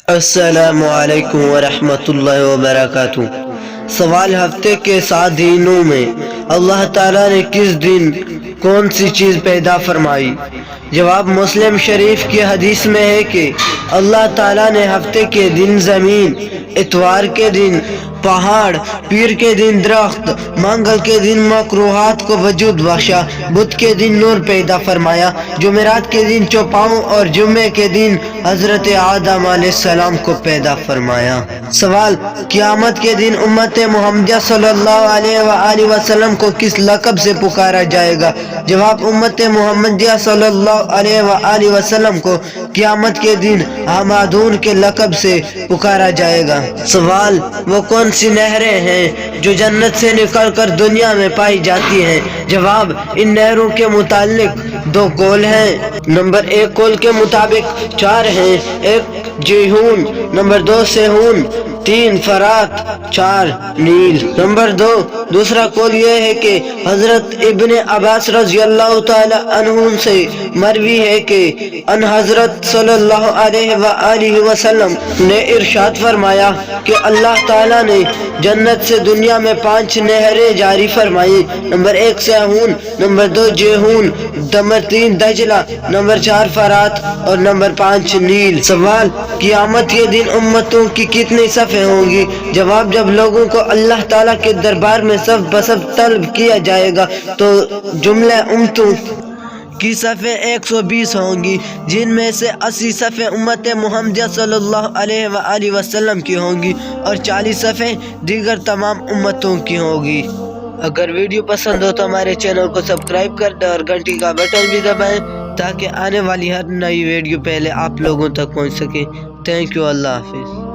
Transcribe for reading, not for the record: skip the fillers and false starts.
السلام علیکم ورحمۃ اللہ وبرکاتہ۔ سوال ہفتے کے 7 دنوں میں اللہ تعالیٰ نے کس دن کون سی چیز پیدا فرمائی؟ جواب مسلم شریف کی حدیث میں ہے کہ اللہ تعالیٰ نے ہفتے کے دن زمین، اتوار کے دن پہاڑ، پیر کے دن درخت، منگل کے دن مکروہات کو وجود بخشا، بدھ کے دن نور پیدا فرمایا، جمعرات کے دن چوپاؤں اور جمعے کے دن حضرت آدم علیہ السلام کو پیدا فرمایا۔ سوال: قیامت کے دن امت محمدیہ صلی اللہ علیہ وآلہ وسلم کو کس لقب سے پکارا جائے گا؟ جواب: امت محمدیہ صلی اللہ علیہ وآلہ وسلم کو قیامت کے دن حمادون کے لقب سے پکارا جائے گا۔ سوال: وہ کون سی نہریں ہیں جو جنت سے نکل کر دنیا میں پائی جاتی ہیں؟ جواب: ان نہروں کے متعلق 2 قول ہیں۔ نمبر 1 قول کے مطابق 4 ہیں: 1 جیہون، نمبر 2 سیہون، 3 فرات، 4 نیل۔ نمبر 2 دوسرا قول یہ ہے کہ حضرت ابن عباس رضی اللہ تعالی عنہ سے مروی ہے کہ ان حضرت صلی اللہ علیہ وآلہ وسلم نے ارشاد فرمایا کہ اللہ تعالیٰ نے جنت سے دنیا میں 5 نہریں جاری فرمائی۔ نمبر 1 سیہون، نمبر 2 جیہون، نمبر 3 دجلہ، نمبر 4 فرات اور نمبر 5 نیل۔ سوال: قیامت کے دن امتوں کی کتنی صفیں ہوں گی؟ جواب: جب لوگوں کو اللہ تعالیٰ کے دربار میں صف بصف طلب کیا جائے گا تو جملہ امتوں کی صفیں 120 ہوں گی، جن میں سے 80 صفیں امت محمدیہ صلی اللہ علیہ وآلہ وسلم کی ہوں گی اور 40 صفیں دیگر تمام امتوں کی ہوں گی۔ اگر ویڈیو پسند ہو تو ہمارے چینل کو سبسکرائب کر دیں اور گھنٹی کا بٹن بھی دبائیں تاکہ آنے والی ہر نئی ویڈیو پہلے آپ لوگوں تک پہنچ سکے۔ Thank you. اللہ حافظ۔